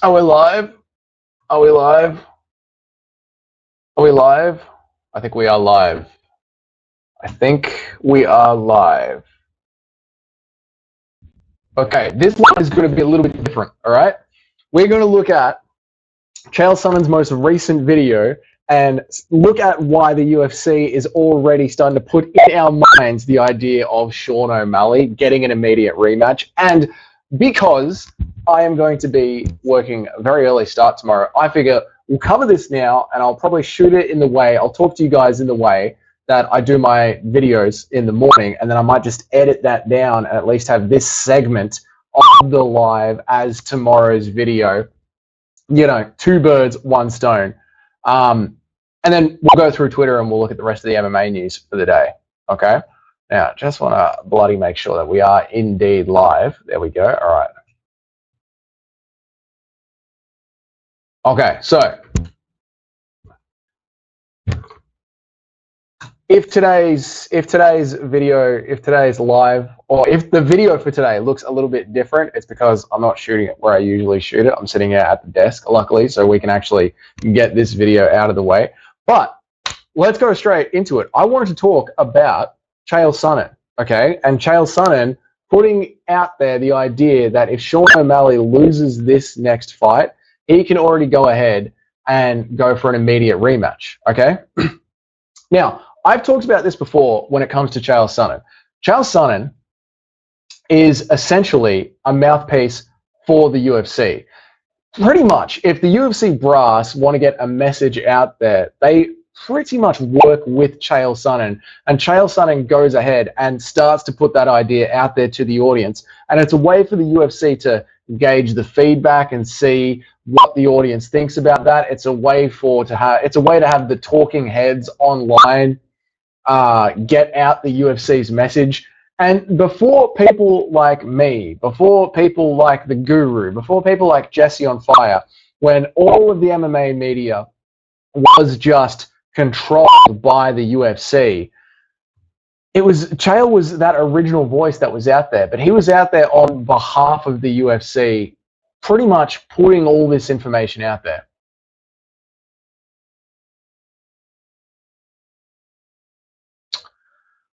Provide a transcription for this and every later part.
Are we live? Are we live? Are we live? I think we are live. I think we are live. Okay, this one is going to be a little bit different, all right? We're going to look at Chael Sonnen's most recent video and look at why the UFC is already starting to put in our minds the idea of Sean O'Malley getting an immediate rematch. And because I am going to be working a very early start tomorrow, I figure we'll cover this now and I'll probably shoot it in the way, I'll talk to you guys in the way that I do my videos in the morning, and then I might just edit that down and at least have this segment of the live as tomorrow's video. You know, two birds, one stone. And then we'll go through Twitter and we'll look at the rest of the MMA news for the day. Okay? Now, just want to bloody make sure that we are indeed live. There we go. All right. Okay, so if today's live, or if the video for today looks a little bit different, it's because I'm not shooting it where I usually shoot it. I'm sitting here at the desk, luckily, so we can actually get this video out of the way. But let's go straight into it. I wanted to talk about Chael Sonnen, okay? And Chael Sonnen putting out there the idea that if Sean O'Malley loses this next fight, he can already go ahead and go for an immediate rematch, okay? Now, I've talked about this before when it comes to Chael Sonnen. Chael Sonnen is essentially a mouthpiece for the UFC. Pretty much, if the UFC brass want to get a message out there, they pretty much work with Chael Sonnen, and Chael Sonnen goes ahead and starts to put that idea out there to the audience, and it's a way for the UFC to gauge the feedback and see what the audience thinks about that. It's a way to have the talking heads online get out the UFC's message. And before people like me, before people like the Guru, before people like Jesse on Fire, when all of the MMA media was just controlled by the UFC, Chael was that original voice that was out there, but he was out there on behalf of the UFC, pretty much putting all this information out there.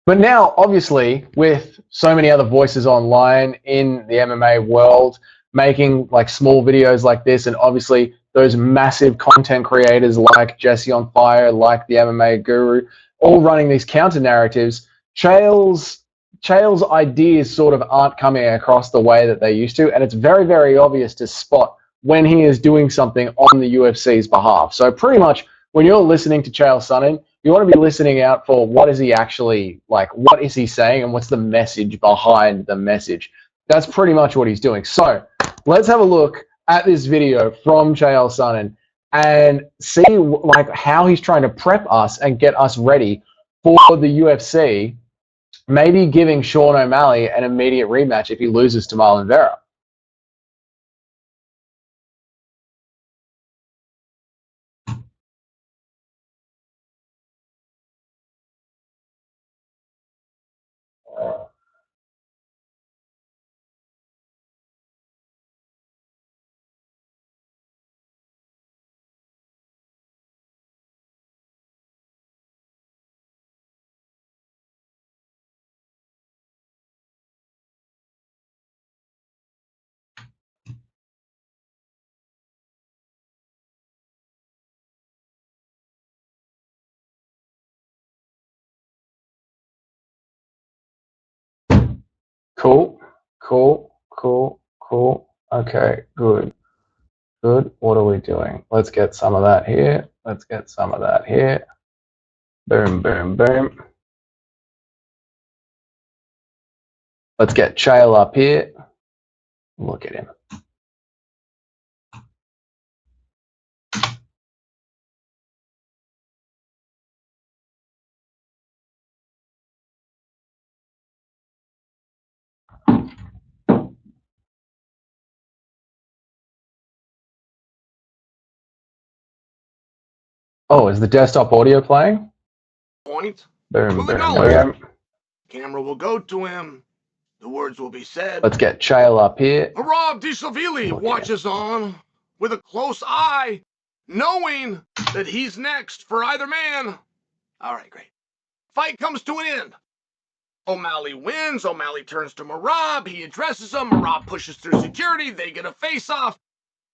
But now, obviously, with so many other voices online in the MMA world, making like small videos like this, and obviously those massive content creators like Jesse on Fire, like the MMA Guru, all running these counter narratives, Chael's ideas sort of aren't coming across the way that they used to, and it's very, very obvious to spot when he is doing something on the UFC's behalf. So pretty much when you're listening to Chael Sonnen, you want to be listening out for what is he actually, like, what is he saying and what's the message behind the message. That's pretty much what he's doing. So let's have a look at this video from Chael Sonnen and see like how he's trying to prep us and get us ready for the UFC, maybe giving Sean O'Malley an immediate rematch if he loses to Marlon Vera. Cool. Okay, good. What are we doing? Let's get some of that here. Let's get some of that here. Boom, boom, boom. Let's get Chael up here. Look at him. Oh, is the desktop audio playing? Point. Boom, boom, boom. Camera will go to him. The words will be said. Let's get Chael up here. Rob DiSavili watches on. with a close eye, knowing that he's next for either man. All right, great. Fight comes to an end. O'Malley wins. O'Malley turns to Merab. He addresses him. Merab pushes through security. They get a face-off.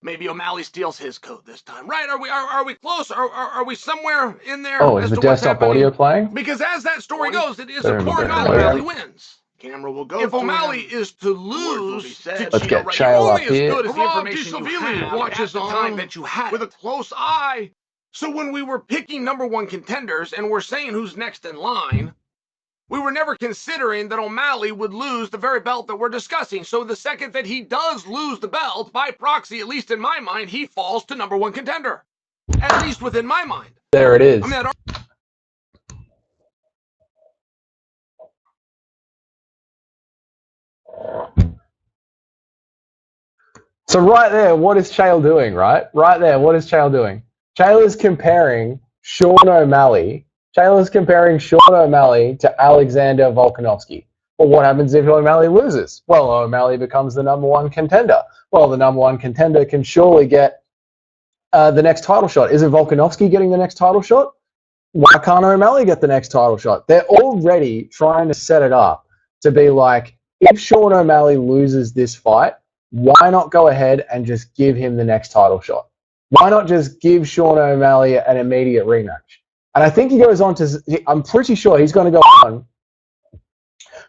Maybe O'Malley steals his coat this time, right? Are we close? Are we somewhere in there? Oh, is the desktop audio playing? Because as that story goes, it is Boom, important boom, that boom. O'Malley wins. Camera will go. If O'Malley is to lose, Let's get Chael up here. As good as the information you have watches the time that you had with a close eye. So when we were picking number one contenders and we're saying who's next in line, we were never considering that O'Malley would lose the very belt that we're discussing. So the second that he does lose the belt, by proxy, at least in my mind, he falls to number one contender. At least within my mind. There it is. So right there, what is Chael doing, right? Right there, what is Chael doing? Chael is comparing Sean O'Malley. Chael is comparing Sean O'Malley to Alexander Volkanovski. Well, what happens if O'Malley loses? Well, O'Malley becomes the number one contender. Well, the number one contender can surely get the next title shot. Isn't Volkanovski getting the next title shot? Why can't O'Malley get the next title shot? They're already trying to set it up to be like, if Sean O'Malley loses this fight, why not go ahead and just give him the next title shot? Why not just give Sean O'Malley an immediate rematch? And I think he goes on to, I'm pretty sure he's going to go on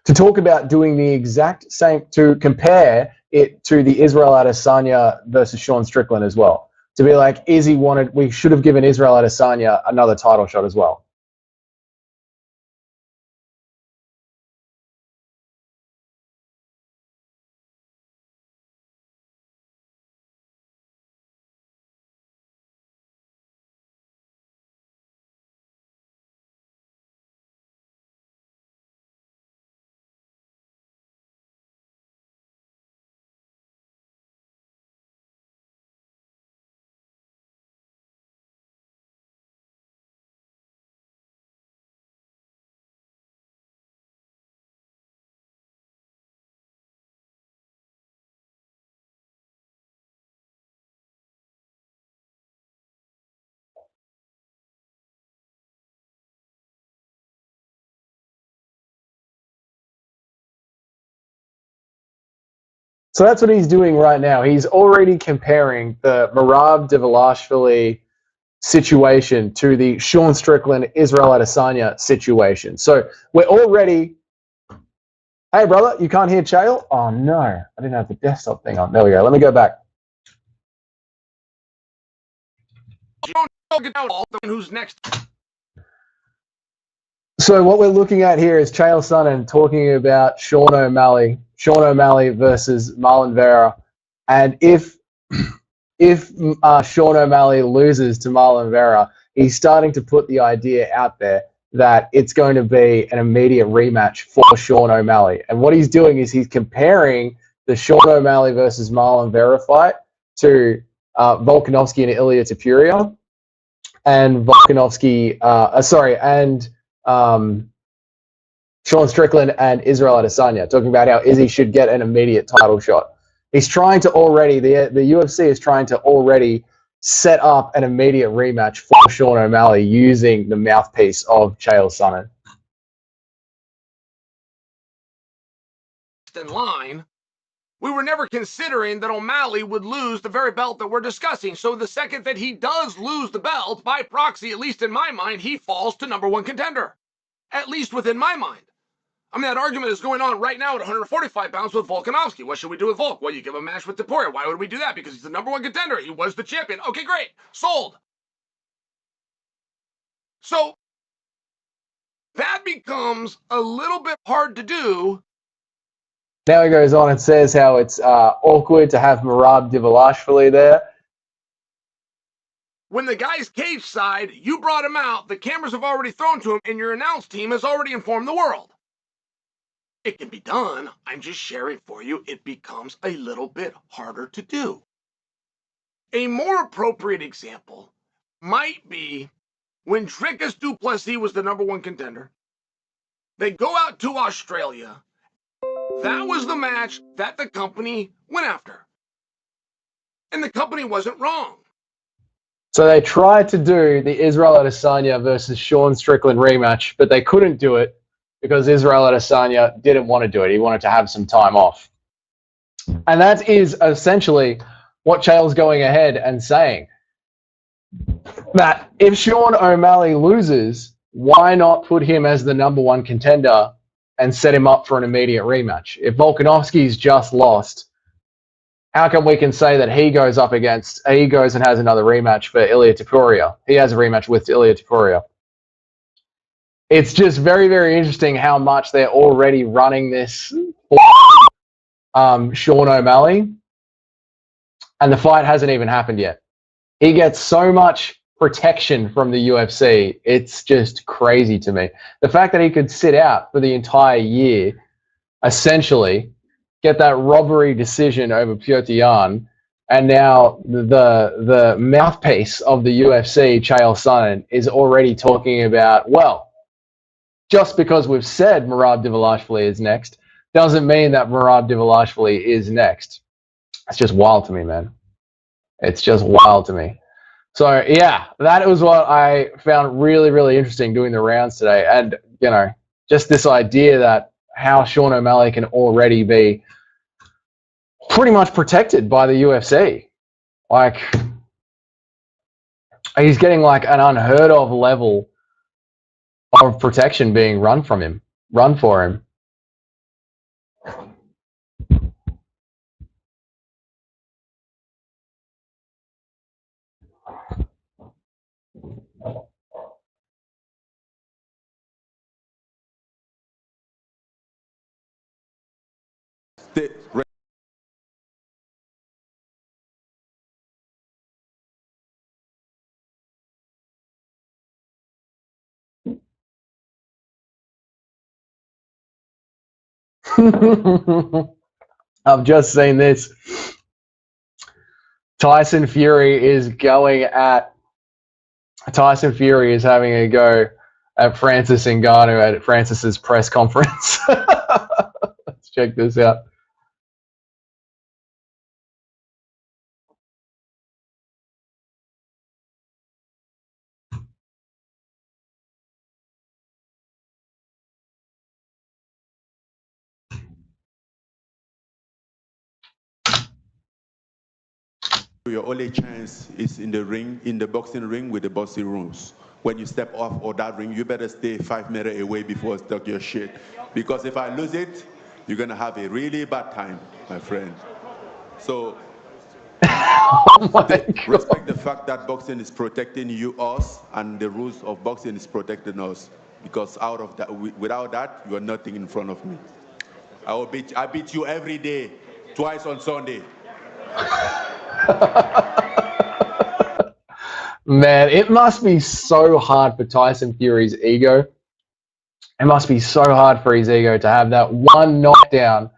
to talk about doing the exact same, to compare it to the Israel Adesanya versus Sean Strickland as well. To be like, Izzy wanted, we should have given Israel Adesanya another title shot as well. So that's what he's doing right now. He's already comparing the Merab Dvalishvili situation to the Sean Strickland, Israel Adesanya situation. So we're already, hey brother, you can't hear Chael? Oh no, I didn't have the desktop thing on. There we go. Let me go back. Who's next? So what we're looking at here is Chael Sonnen talking about Sean O'Malley versus Marlon Vera, and if Sean O'Malley loses to Marlon Vera, he's starting to put the idea out there that it's going to be an immediate rematch for Sean O'Malley. And what he's doing is he's comparing the Sean O'Malley versus Marlon Vera fight to Volkanovski and Ilia Topuria, and Sean Strickland and Israel Adesanya, talking about how Izzy should get an immediate title shot. He's trying to already, the UFC is trying to already set up an immediate rematch for Sean O'Malley using the mouthpiece of Chael Sonnen. In line, we were never considering that O'Malley would lose the very belt that we're discussing. So the second that he does lose the belt, by proxy, at least in my mind, he falls to number one contender. At least within my mind. I mean, that argument is going on right now at 145 pounds with Volkanovski. What should we do with Volk? Well, you give him a match with Topuria. Why would we do that? Because he's the number one contender. He was the champion. Okay, great. Sold. So that becomes a little bit hard to do. Now he goes on and says how it's awkward to have Merab Dvalishvili there. When the guy's cage side, you brought him out, the cameras have already thrown to him, and your announce team has already informed the world. It can be done. I'm just sharing for you. It becomes a little bit harder to do. A more appropriate example might be when Dricus du Plessis was the number one contender. They go out to Australia. That was the match that the company went after. And the company wasn't wrong. So they tried to do the Israel Adesanya versus Sean Strickland rematch, but they couldn't do it because Israel Adesanya didn't want to do it. He wanted to have some time off. And that is essentially what Chael's going ahead and saying. That if Sean O'Malley loses, why not put him as the #1 contender and set him up for an immediate rematch? If Volkanovski's just lost, how come we can say that he goes and has another rematch for Ilia Topuria? He has a rematch with Ilia Topuria. It's just very, very interesting how much they're already running this for Sean O'Malley, and the fight hasn't even happened yet. He gets so much protection from the UFC. It's just crazy to me. The fact that he could sit out for the entire year, essentially, get that robbery decision over Piotr Jan, and now the mouthpiece of the UFC, Chael Sonnen, is already talking about, well, just because we've said Merab Dvalishvili is next, doesn't mean that Merab Dvalishvili is next. It's just wild to me, man. It's just wild to me. So, yeah, that was what I found really, really interesting doing the rounds today. And, you know, just this idea that how Sean O'Malley can already be pretty much protected by the UFC. Like, he's getting like an unheard of level of protection being run for him. I've just seen this. Tyson Fury is having a go at Francis Ngannou at Francis's press conference. Let's check this out. Your only chance is in the ring, in the boxing ring with the boxing rules. When you step off of that ring, you better stay 5 meters away before I start your shit. Because if I lose it, you're gonna have a really bad time, my friend. So respect the fact that boxing is protecting us, and the rules of boxing is protecting us. Because out of that, without that, you are nothing in front of me. I beat you every day, twice on Sunday. Man, it must be so hard for Tyson Fury's ego. It must be so hard for his ego to have that one knockdown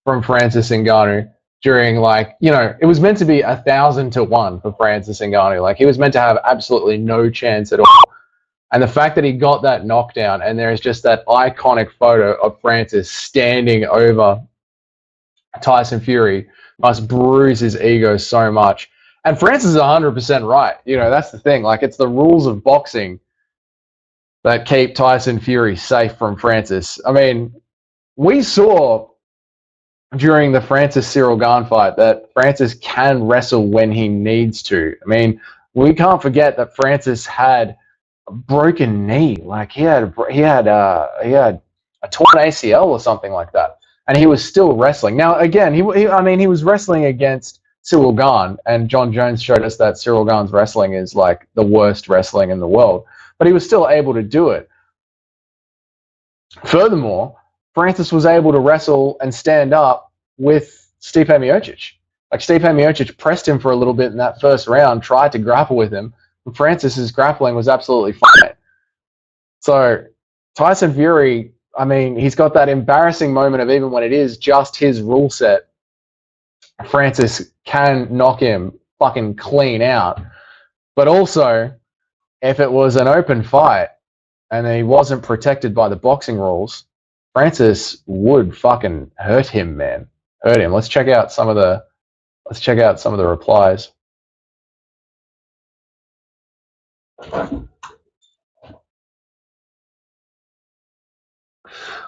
from Francis Ngannou during, like, you know, it was meant to be 1,000-1 for Francis Ngannou. Like, he was meant to have absolutely no chance at all. And the fact that he got that knockdown, and there is just that iconic photo of Francis standing over Tyson Fury, must bruise his ego so much. And Francis is 100% right. You know, that's the thing. Like, it's the rules of boxing that keep Tyson Fury safe from Francis. I mean, we saw during the Francis-Cyril Gane fight that Francis can wrestle when he needs to. I mean, we can't forget that Francis had a broken knee. Like, he had a torn ACL or something like that, and he was still wrestling. Now, again, he was wrestling against Cyril Gane, and John Jones showed us that Cyril Gane's wrestling is like the worst wrestling in the world, but he was still able to do it. Furthermore, Francis was able to wrestle and stand up with Stipe Miocic. Like, Stipe Miocic pressed him for a little bit in that first round, tried to grapple with him, and Francis's grappling was absolutely fine. So Tyson Fury, I mean, he's got that embarrassing moment of, even when it is just his rule set, Francis can knock him fucking clean out. But also, if it was an open fight and he wasn't protected by the boxing rules, Francis would fucking hurt him, man. Hurt him. Let's check out some of the Let's check out some of the replies.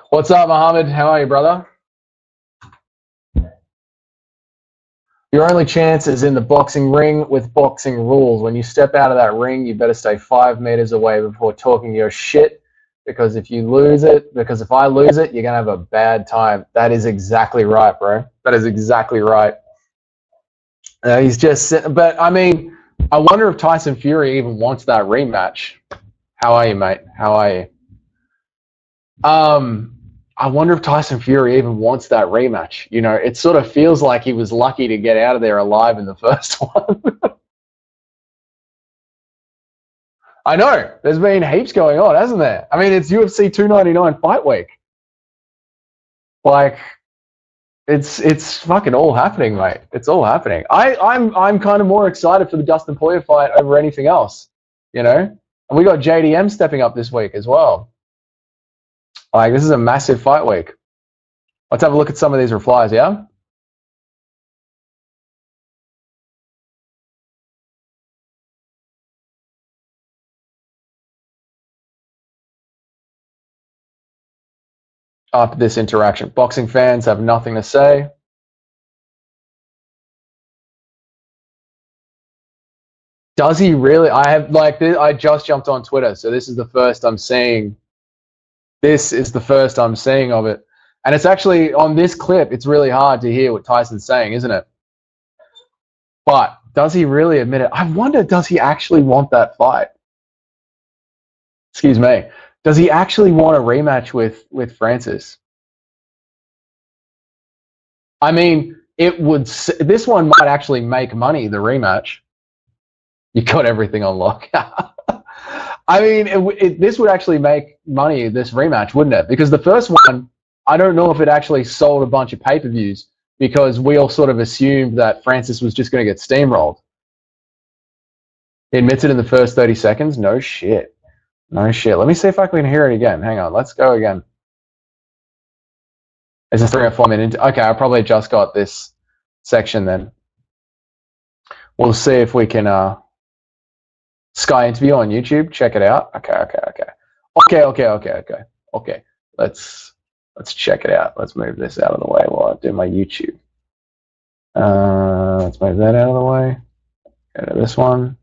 What's up, Mohammed? How are you, brother? Your only chance is in the boxing ring with boxing rules. When you step out of that ring, you better stay 5 meters away before talking your shit. Because if I lose it, you're gonna have a bad time. That is exactly right, bro. That is exactly right. He's just, but I mean, I wonder if Tyson Fury even wants that rematch. How are you, mate? How are you? I wonder if Tyson Fury even wants that rematch. You know, it sort of feels like he was lucky to get out of there alive in the first one. I know. There's been heaps going on, hasn't there? I mean, it's UFC 299 fight week. Like, it's fucking all happening, mate. It's all happening. I'm kind of more excited for the Dustin Poirier fight over anything else, you know? And we got JDM stepping up this week as well. Like, this is a massive fight week. Let's have a look at some of these replies, yeah? After this interaction, boxing fans have nothing to say. Does he really? I just jumped on Twitter, so this is the first I'm seeing. This is the first I'm seeing of it. And it's actually, on this clip, it's really hard to hear what Tyson's saying, isn't it? But does he really admit it? I wonder, does he actually want that fight? Excuse me. Does he actually want a rematch with Francis? I mean, this one might actually make money, the rematch. You got everything on lock. I mean, this would actually make money, this rematch, wouldn't it? Because the first one, I don't know if it actually sold a bunch of pay-per-views because we all sort of assumed that Francis was just going to get steamrolled. He admits it in the first 30 seconds? No shit. No shit. Let me see if I can hear it again. Hang on. Let's go again. Is it 3 or 4 minutes? Okay, I probably just got this section then. We'll see if we can... Sky interview on YouTube. Check it out. Okay. Let's check it out. Let's move this out of the way while I do my YouTube. Let's move that out of the way. Go to this one.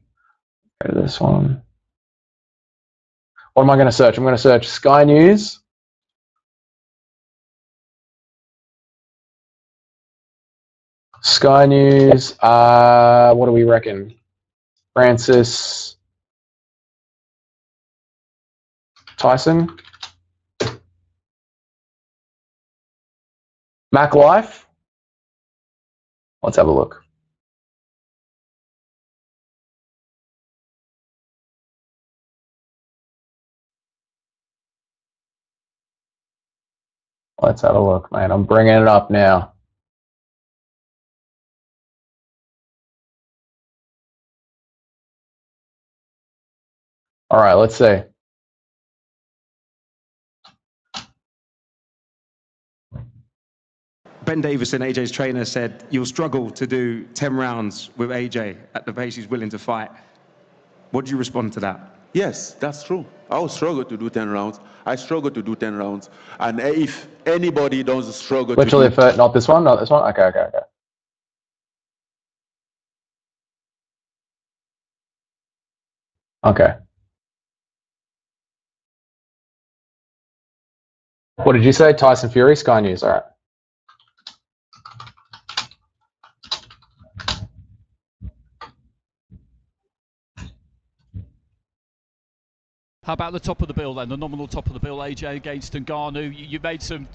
Go to this one. What am I going to search? I'm going to search Sky News. Sky News. What do we reckon? Francis Tyson. Mac Life. Let's have a look. Let's have a look, man. I'm bringing it up now. All right, let's see. Ben Davison, AJ's trainer, said you'll struggle to do 10 rounds with AJ at the pace he's willing to fight. What do you respond to that? Yes, that's true. I will struggle to do 10 rounds. I struggle to do 10 rounds. And if anybody doesn't struggle Literally, not this one, not this one? Okay. Okay. What did you say? Tyson Fury, Sky News. All right. How about the top of the bill then, the nominal top of the bill, AJ against Ngannou? You made some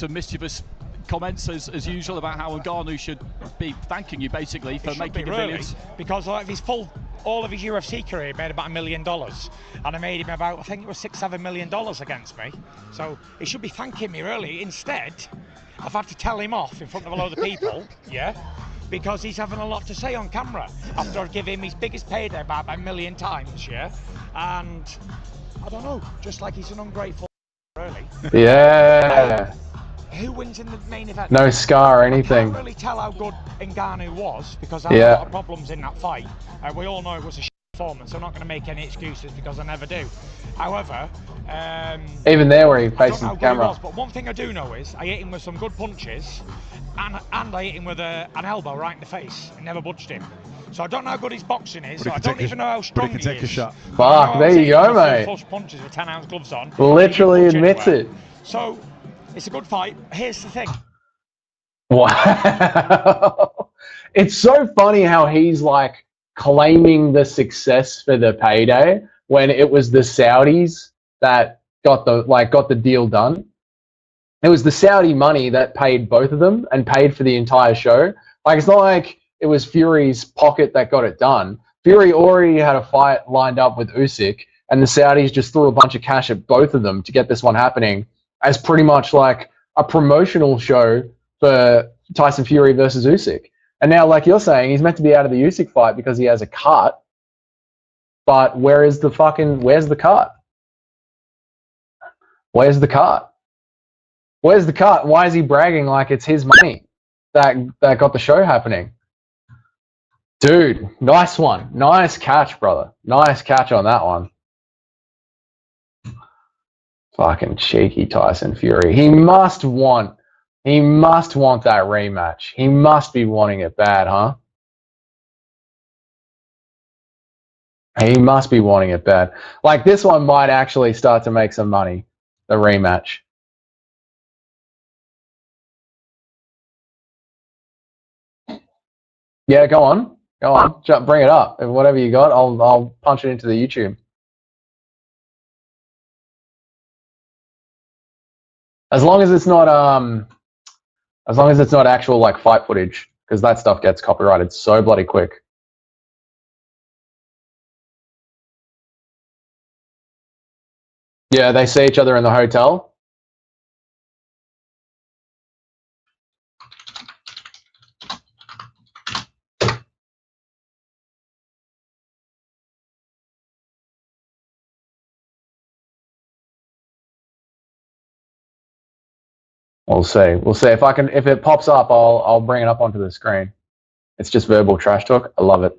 mischievous comments as usual about how Ngannou should be thanking you basically for making millions. Because like, all of his UFC career made about $1 million, and I made him about, I think it was $6-7 million against me. So he should be thanking me really. Instead, I've had to tell him off in front of a load of people, yeah, because he's having a lot to say on camera after I give him his biggest payday about 1 million times, yeah, and I don't know, just like he's an ungrateful, really. Yeah. who wins in the main event? No scar or anything. I can't really tell how good Ngannou was because I had a lot of problems in that fight. We all know it was a performance. I'm not going to make any excuses because I never do. However, even there where he I don't faces know how the good he camera. was, but one thing I do know is I hit him with some good punches, and I hit him with an elbow right in the face and never budged him. So I don't know how good his boxing is. So I don't even know how strong he is. Fuck, there you go, mate. Flush punches with 10-ounce gloves on. Literally admits it. So it's a good fight. Here's the thing. Wow. It's so funny how he's like claiming the success for the payday when it was the Saudis that got the deal done. It was the Saudi money that paid both of them and paid for the entire show. Like, it's not like it was Fury's pocket that got it done. Fury already had a fight lined up with Usyk, and the Saudis just threw a bunch of cash at both of them to get this one happening as pretty much like a promotional show for Tyson Fury versus Usyk. And now, like you're saying, he's meant to be out of the Usyk fight because he has a cut. But where's the cut? Where's the cut? Where's the cut? Why is he bragging like it's his money that got the show happening? Dude, nice one. Nice catch, brother. Nice catch on that one. Fucking cheeky Tyson Fury. He must want that rematch. He must be wanting it bad, huh? He must be wanting it bad. Like, this one might actually start to make some money, the rematch. Yeah, go on. Go on. Bring it up. Whatever you got, I'll punch it into the YouTube. As long as it's not actual like fight footage, because that stuff gets copyrighted so bloody quick. Yeah, they see each other in the hotel. We'll see. We'll see if it pops up, I'll bring it up onto the screen. It's just verbal trash talk. I love it.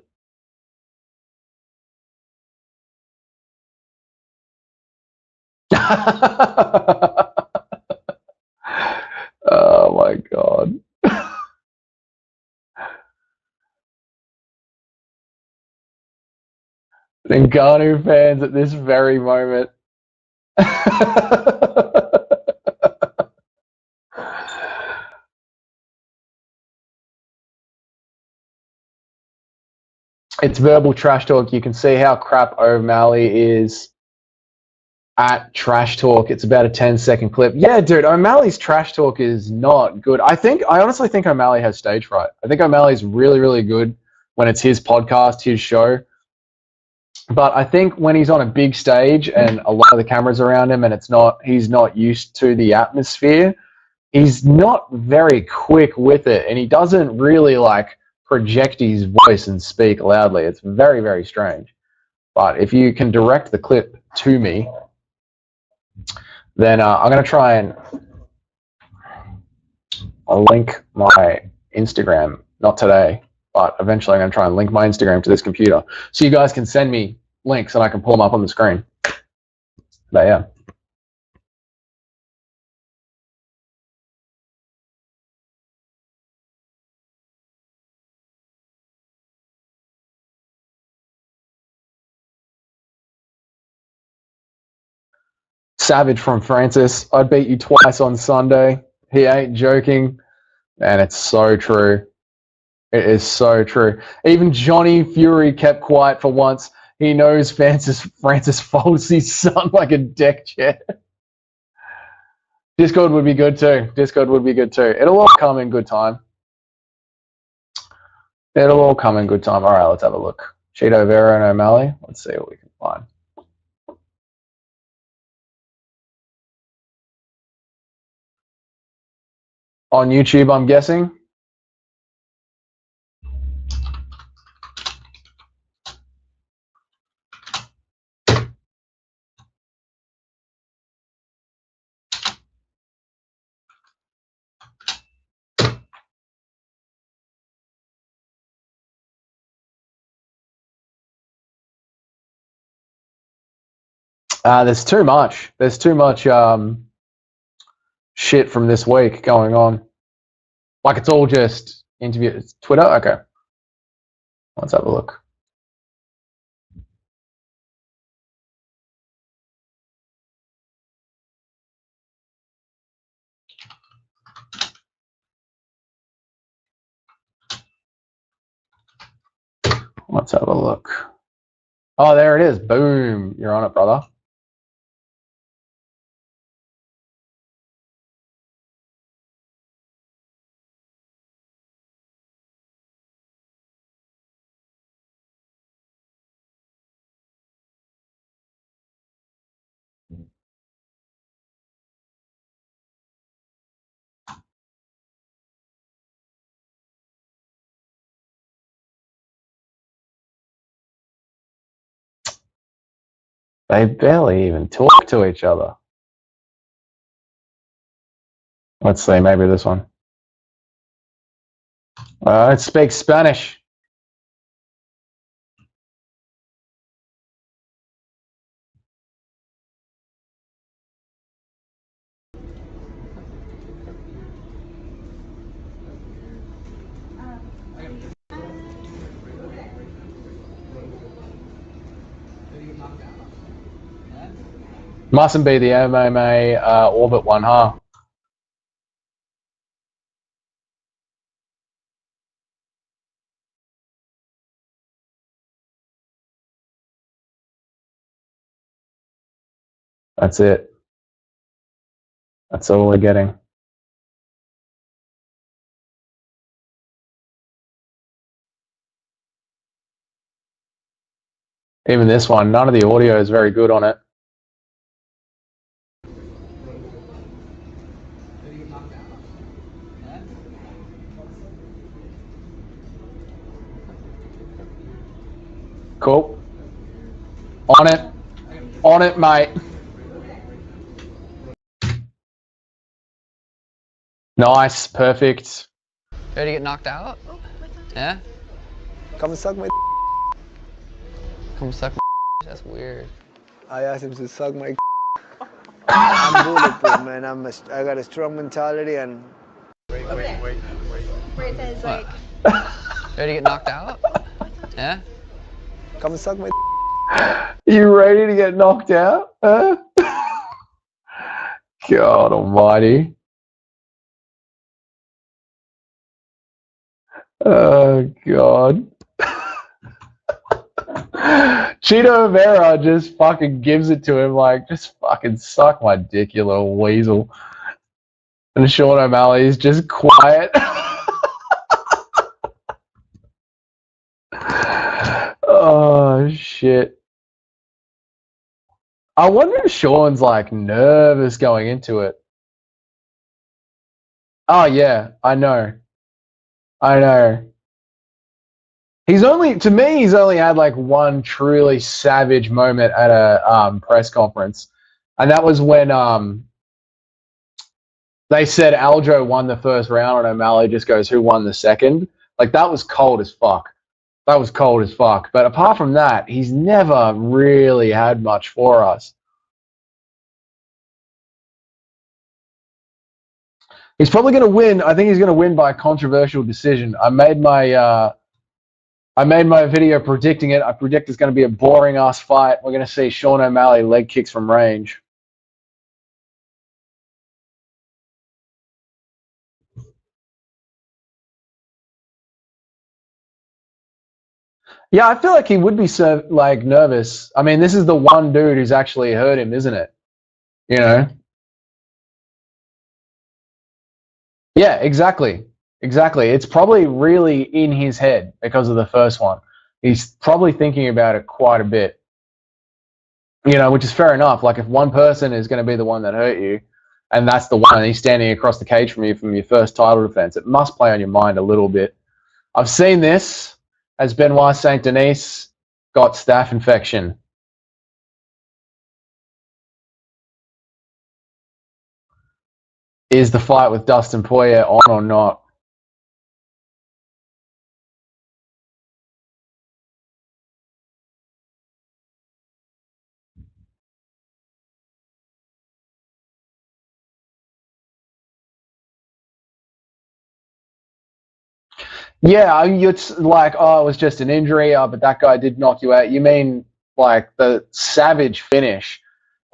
Oh my god. Ngannou fans at this very moment. It's verbal trash talk. You can see how crap O'Malley is at trash talk. It's about a 10-second clip. Yeah, dude, O'Malley's trash talk is not good. I honestly think O'Malley has stage fright. I think O'Malley's really, really good when it's his podcast, his show. But I think when he's on a big stage and a lot of the cameras around him and he's not used to the atmosphere, he's not very quick with it, and he doesn't really like project his voice and speak loudly. It's very, very strange. But if you can direct the clip to me, then I'm going to try and link my Instagram, not today, but eventually I'm going to try and link my Instagram to this computer so you guys can send me links and I can pull them up on the screen. But yeah. Savage from Francis. I beat you twice on Sunday. He ain't joking. And it's so true. It is so true. Even Johnny Fury kept quiet for once. He knows Francis folds his son like a deck chair. Discord would be good too. It'll all come in good time. All right, let's have a look. Cheeto Vera and O'Malley. Let's see what we can find. On YouTube, I'm guessing. There's too much. There's too much shit from this week going on. Like it's all just interview. Twitter? Okay. Let's have a look. Let's have a look. Oh, there it is. Boom. You're on it, brother. They barely even talk to each other. Let's see, maybe this one. It speaks Spanish. Mustn't be the MMA orbit one, huh? That's it. That's all we're getting. Even this one, none of the audio is very good on it. Cool. On it. On it, mate. Nice. Perfect. Ready to get knocked out? Yeah? Come suck my. Come suck my. That's weird. I asked him to suck my. I'm bulletproof, man. I got a strong mentality and. Wait. Where it says like. Ready to get knocked out? Yeah? Come suck my. You ready to get knocked out? Huh? God almighty. Oh, God. Cheeto Vera just fucking gives it to him like, just fucking suck my dick, you little weasel. And Sean O'Malley's just quiet. Oh, shit. I wonder if Sean's like nervous going into it. Oh, yeah, I know. I know. He's only, to me, he's only had like one truly savage moment at a press conference. And that was when they said Aljo won the first round and O'Malley just goes, who won the second? Like, that was cold as fuck. That was cold as fuck. But apart from that, he's never really had much for us. He's probably going to win. I think he's going to win by a controversial decision. I made my video predicting it. I predict it's going to be a boring ass fight. We're going to see Sean O'Malley leg kicks from range. Yeah, I feel like he would be so like nervous. I mean, this is the one dude who's actually hurt him, isn't it? You know? Yeah, exactly. Exactly. It's probably really in his head because of the first one. He's probably thinking about it quite a bit. You know, which is fair enough. Like if one person is going to be the one that hurt you, and that's the one, and he's standing across the cage from you from your first title defense, it must play on your mind a little bit. I've seen this as Benoit Saint Denis got staph infection. Is the fight with Dustin Poirier on or not? Yeah, it's like, oh, it was just an injury, but that guy did knock you out. You mean like the savage finish,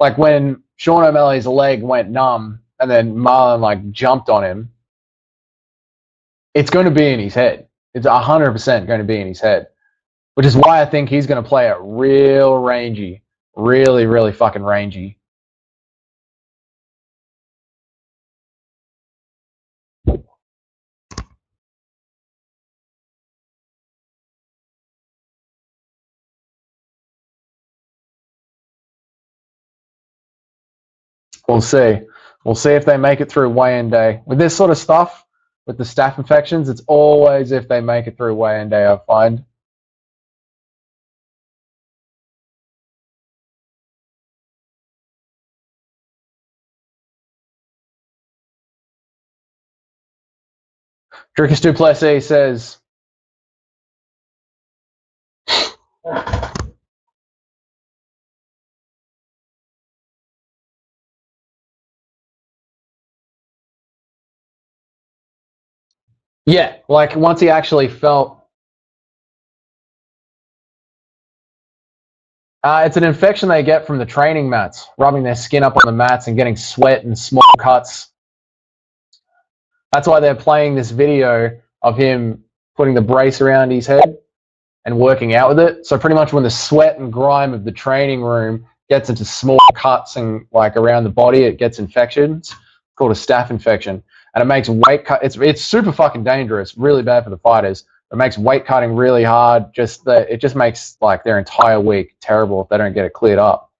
like when Sean O'Malley's leg went numb and then Marlon like jumped on him. It's going to be in his head. It's 100% going to be in his head, which is why I think he's going to play it real rangy, really, really fucking rangy. We'll see. We'll see if they make it through weigh-in day. With this sort of stuff, with the staph infections, it's always if they make it through weigh-in day, I find. Drickus Duplessis says, yeah, like once he actually felt, it's an infection they get from the training mats, rubbing their skin up on the mats and getting sweat and small cuts. That's why they're playing this video of him putting the brace around his head and working out with it. So pretty much when the sweat and grime of the training room gets into small cuts and like around the body, it gets infections. It's called a staph infection. And it makes weight cut. It's super fucking dangerous, really bad for the fighters. It makes weight cutting really hard. It just makes like their entire week terrible if they don't get it cleared up.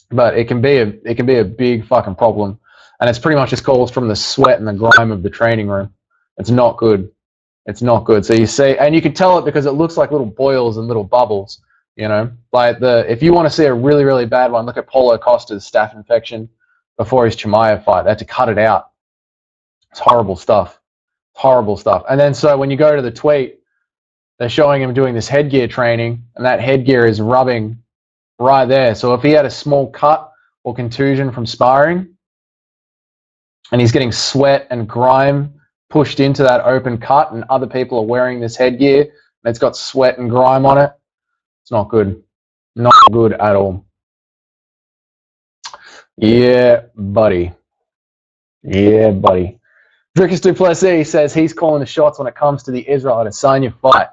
But it can be a big fucking problem. And it's pretty much just caused from the sweat and the grime of the training room. It's not good. It's not good. So you see, and you can tell it because it looks like little boils and little bubbles, you know, like if you want to see a really, really bad one, look at Paulo Costa's staph infection before his Chimaev fight. They had to cut it out. It's horrible stuff. Horrible stuff. And then so when you go to the tweet, they're showing him doing this headgear training, and that headgear is rubbing right there. So if he had a small cut or contusion from sparring, and he's getting sweat and grime pushed into that open cut, and other people are wearing this headgear, and it's got sweat and grime on it, it's not good. Not good at all. Yeah, buddy. Yeah, buddy. Drickus Duplessis says he's calling the shots when it comes to the Israel Adesanya fight.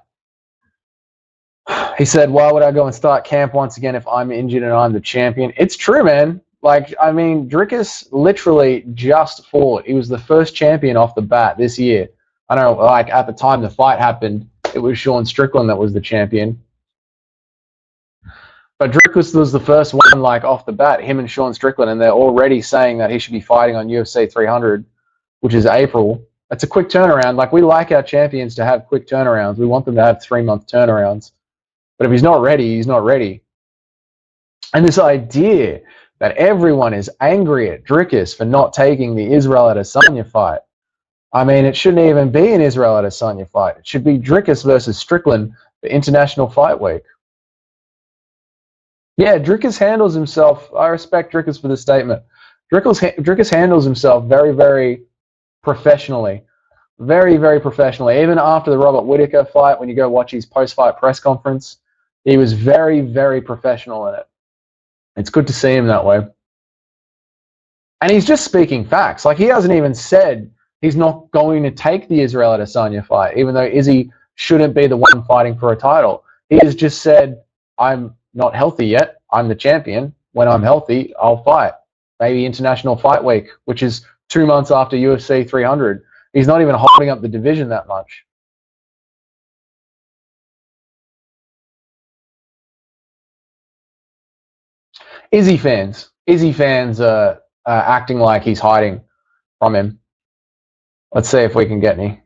He said, why would I go and start camp once again if I'm injured and I'm the champion? It's true, man. Like, I mean, Drickus literally just fought. He was the first champion off the bat this year. I know, like, at the time the fight happened, it was Sean Strickland that was the champion. But Drickus was the first one, like, off the bat, him and Sean Strickland, and they're already saying that he should be fighting on UFC 300, which is April. That's a quick turnaround. Like, we like our champions to have quick turnarounds. We want them to have 3-month turnarounds. But if he's not ready, he's not ready. And this idea that everyone is angry at Drickus for not taking the Israel Adesanya fight. I mean, it shouldn't even be an Israel Adesanya fight. It should be Drickus versus Strickland for International Fight Week. Yeah, Drickus handles himself. I respect Drickus for this statement. Drickus handles himself very, very professionally. Very, very professionally. Even after the Robert Whittaker fight, when you go watch his post-fight press conference, he was very, very professional in it. It's good to see him that way. And he's just speaking facts. Like, he hasn't even said he's not going to take the Israel Adesanya fight, even though Izzy shouldn't be the one fighting for a title. He has just said, I'm not healthy yet. I'm the champion. When I'm healthy, I'll fight. Maybe International Fight Week, which is 2 months after UFC 300. He's not even holding up the division that much. Izzy fans are acting like he's hiding from him. Let's see if we can get any.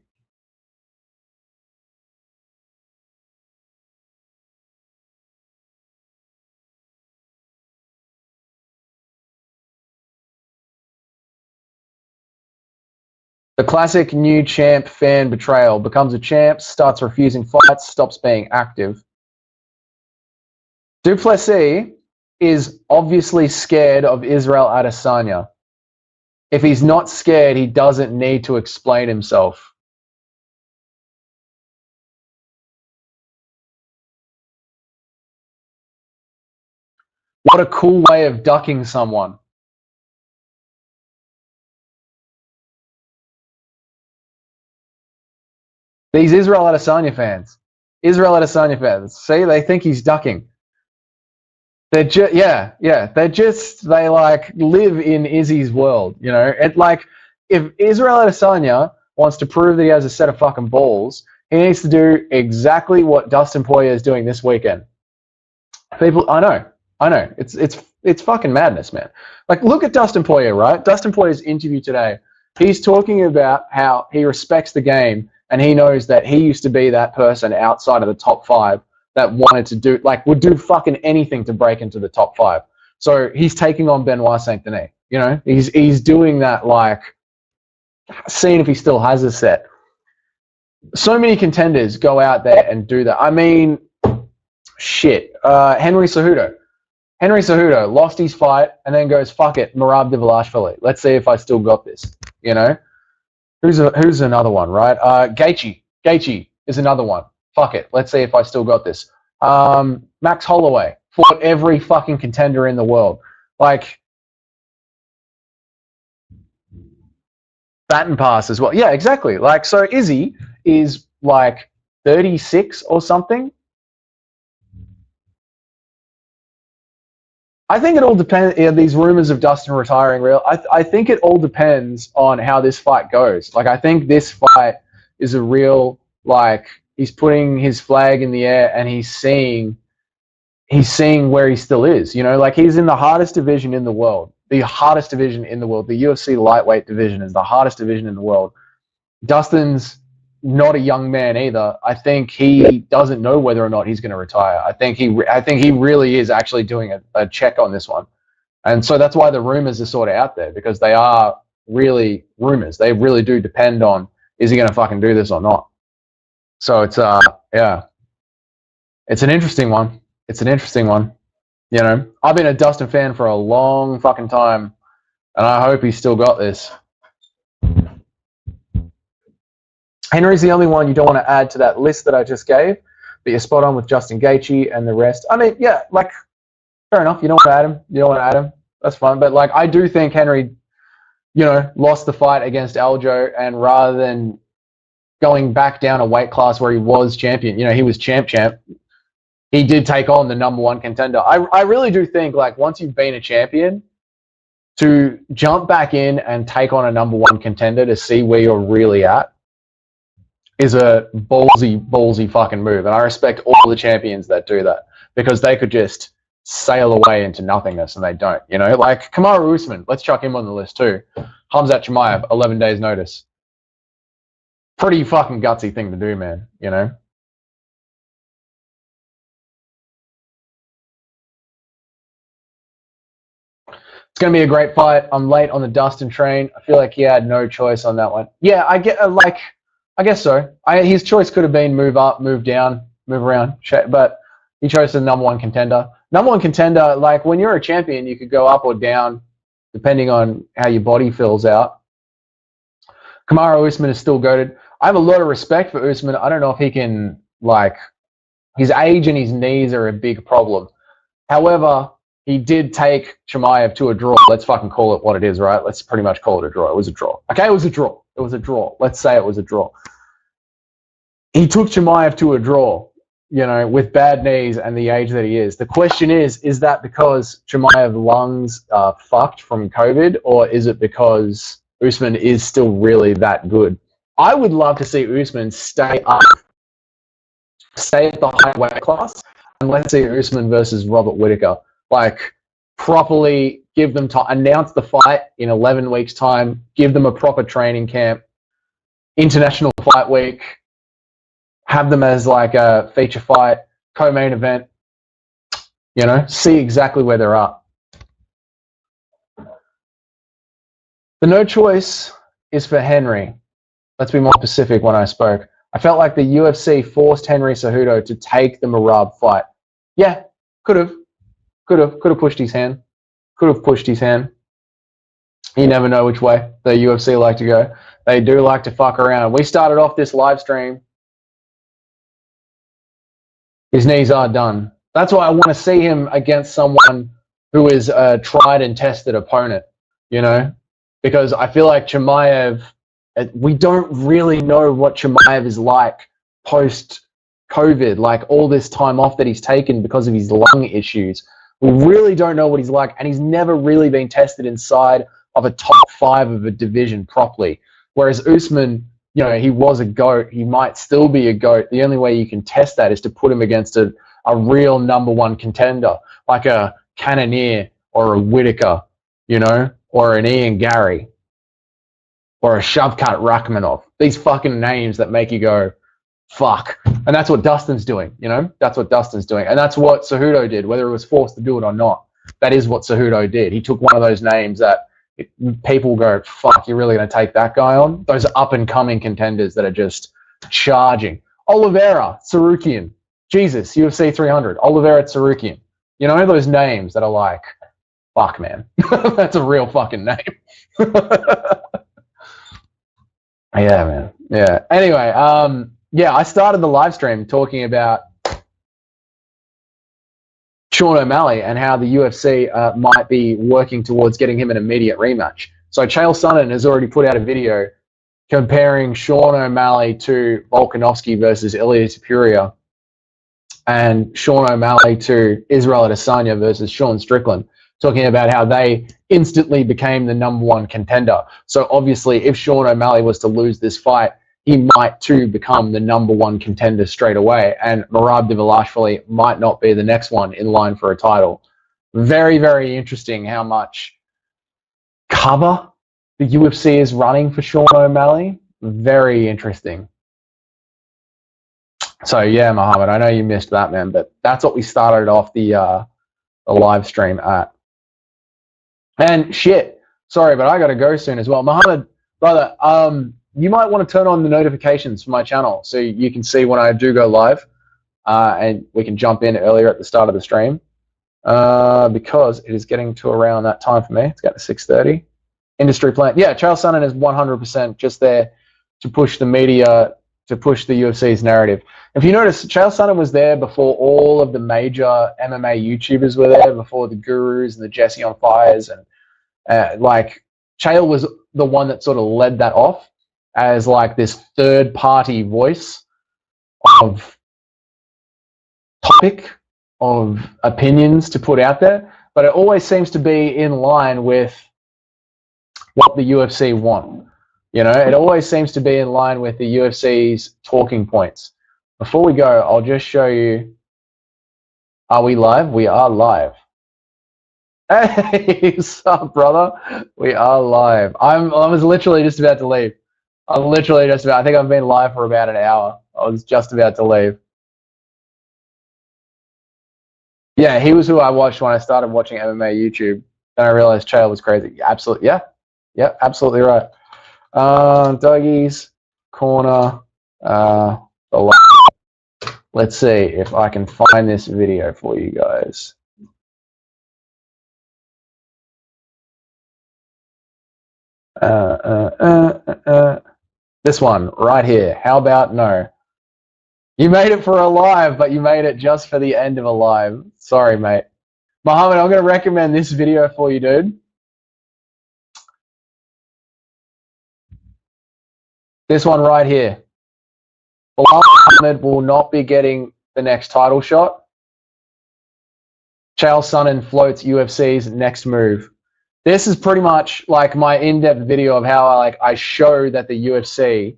The classic new champ fan betrayal. Becomes a champ, starts refusing fights, stops being active. Duplessis is obviously scared of Israel Adesanya. If he's not scared, he doesn't need to explain himself. What a cool way of ducking someone. These Israel Adesanya fans. See, they think he's ducking. They're just, they like live in Izzy's world, you know? It like, if Israel Adesanya wants to prove that he has a set of fucking balls, he needs to do exactly what Dustin Poirier is doing this weekend. People, I know, it's fucking madness, man. Like, look at Dustin Poirier, right? Dustin Poirier's interview today. He's talking about how he respects the game and he knows that he used to be that person outside of the top 5 that wanted to do, like, would do fucking anything to break into the top 5. So he's taking on Benoit Saint Denis. You know, he's doing that, like, seeing if he still has a set. So many contenders go out there and do that. I mean, shit. Henry Cejudo. Henry Cejudo lost his fight and then goes, fuck it, Merab Dvalishvili. Let's see if I still got this, you know? Who's another one, right? Gaethje. Gaethje is another one. Fuck it, let's see if I still got this. Max Holloway fought every fucking contender in the world. Like, baton pass as well. Yeah, exactly. Like, so Izzy is like 36 or something. I think it all depends. Yeah, these rumors of Dustin retiring, real. I think it all depends on how this fight goes. Like, I think this fight is a real, like, he's putting his flag in the air and he's seeing where he still is. You know, like, he's in the hardest division in the world. The hardest division in the world. The UFC lightweight division is the hardest division in the world. Dustin's not a young man either. I think he doesn't know whether or not he's going to retire. I think he really is actually doing a check on this one. And so that's why the rumors are sort of out there, because they are really rumors. They really do depend on, is he going to fucking do this or not? So it's, yeah. It's an interesting one. It's an interesting one. You know, I've been a Dustin fan for a long fucking time, and I hope he's still got this. Henry's the only one you don't want to add to that list that I just gave, but you're spot on with Justin Gaethje and the rest. I mean, yeah, like, fair enough. You don't want to add him. You don't want to add him. That's fine. But, like, I do think Henry, you know, lost the fight against Aljo, and rather than going back down a weight class where he was champion, you know, he was champ, he did take on the #1 contender. I really do think, like, once you've been a champion, to jump back in and take on a #1 contender to see where you're really at is a ballsy fucking move. And I respect all the champions that do that, because they could just sail away into nothingness, and they don't, you know? Like, Kamaru Usman, let's chuck him on the list too. Khamzat Chimaev, 11 days notice. Pretty fucking gutsy thing to do, man, you know? It's going to be a great fight. I'm late on the Dustin train. I feel like he had no choice on that one. Yeah, I guess so. His choice could have been move up, move down, move around, but he chose the #1 contender. #1 contender, like, when you're a champion, you could go up or down depending on how your body fills out. Kamaru Usman is still goated. I have a lot of respect for Usman. I don't know if he can, like, his age and his knees are a big problem. However, he did take Chimaev to a draw. Let's fucking call it what it is, right? Let's pretty much call it a draw. It was a draw. Okay, it was a draw. It was a draw. Let's say it was a draw. He took Chimaev to a draw, you know, with bad knees and the age that he is. The question is that because Chimaev's lungs are fucked from COVID, or is it because Usman is still really that good? I would love to see Usman stay at the high weight class, and let's see Usman versus Robert Whittaker. Like, properly give them time, announce the fight in 11 weeks' time, give them a proper training camp, International Fight Week, have them as like a feature fight, co-main event, you know, see exactly where they're at. The no choice is for Henry. Let's be more specific when I spoke. I felt like the UFC forced Henry Cejudo to take the Merab fight. Yeah, could have pushed his hand. Could have pushed his hand. You never know which way the UFC like to go. They do like to fuck around. We started off this live stream. His knees are done. That's why I want to see him against someone who is a tried and tested opponent, you know, because I feel like Chimaev, we don't really know what Chimaev is like post-COVID, like all this time off that he's taken because of his lung issues. We really don't know what he's like, and he's never really been tested inside of a top 5 of a division properly. Whereas Usman, you know, he was a GOAT. He might still be a GOAT. The only way you can test that is to put him against a real #1 contender, like a Cannonier or a Whitaker, you know, or an Ian Gary or a Shavkat Rakhmonov. These fucking names that make you go, fuck. And that's what Dustin's doing, you know? That's what Dustin's doing. And that's what Cejudo did, whether it was forced to do it or not. That is what Cejudo did. He took one of those names that people go, fuck, you're really going to take that guy on? Those up-and-coming contenders that are just charging. Oliveira, Sarukian. Jesus, UFC 300. Oliveira, Sarukian. You know, those names that are like, fuck, man. That's a real fucking name. Yeah, man. Yeah. Anyway, yeah, I started the live stream talking about Sean O'Malley and how the UFC might be working towards getting him an immediate rematch. So Chael Sonnen has already put out a video comparing Sean O'Malley to Volkanovski versus Ilya Topuria and Sean O'Malley to Israel Adesanya versus Sean Strickland, talking about how they instantly became the #1 contender. So obviously, if Sean O'Malley was to lose this fight, he might too become the #1 contender straight away, and Merab Dvalishvili might not be the next one in line for a title. Very, very interesting how much cover the UFC is running for Sean O'Malley. Very interesting. So yeah, Mohammed, I know you missed that, man, but that's what we started off the live stream at. And shit, sorry, but I got to go soon as well. Mohammed, brother, you might want to turn on the notifications for my channel so you can see when I do go live, and we can jump in earlier at the start of the stream, because it is getting to around that time for me. It's got to 6:30. Industry plan. Yeah, Charles Sonnen is 100% just there to push the media, to push the UFC's narrative. If you notice, Chael Sonnen was there before all of the major MMA YouTubers were there, before the Gurus and the Jesse on Fires, and like Chael was the one that sort of led that off as like this third-party voice of topic, of opinions to put out there, but it always seems to be in line with what the UFC want. You know, it always seems to be in line with the UFC's talking points. Before we go, I'll just show you. Are we live? We are live. Hey, what's up, brother? We are live. I was literally just about to leave. I think I've been live for about an hour. I was just about to leave. Yeah, he was who I watched when I started watching MMA YouTube. Then I realized Chael was crazy. Absolutely, yeah. Yeah, absolutely right. Dougie's corner. Let's see if I can find this video for you guys. This one right here. How about no? You made it for a live, but you made it just for the end of a live. Sorry, mate. Mohammed, I'm going to recommend this video for you, dude. This one right here. Bilal Muhammad will not be getting the next title shot. Chael Sonnen floats UFC's next move. This is pretty much like my in-depth video of how I show that the UFC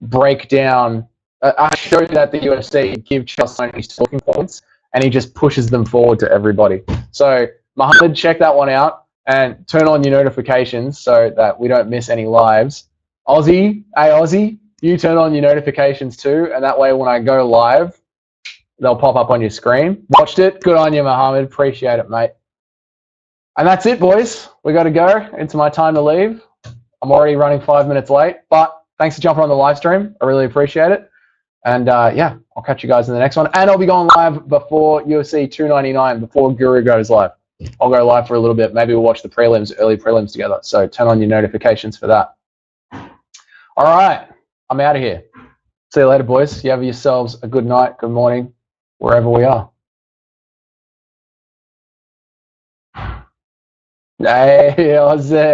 break down. I show that the UFC give Chael Sonnen his talking points, and he just pushes them forward to everybody. So Mohammed, check that one out and turn on your notifications so that we don't miss any lives. Aussie, hey Aussie, you turn on your notifications too, and that way when I go live, they'll pop up on your screen. Watched it. Good on you, Mohammed. Appreciate it, mate. And that's it, boys. We got to go. It's my time to leave. I'm already running 5 minutes late, but thanks for jumping on the live stream. I really appreciate it. And yeah, I'll catch you guys in the next one. And I'll be going live before UFC 299, before Guru goes live. I'll go live for a little bit. Maybe we'll watch the prelims, early prelims together. So turn on your notifications for that. All right. I'm out of here. See you later, boys. You have yourselves a good night, good morning, wherever we are. Hey, Ozzy.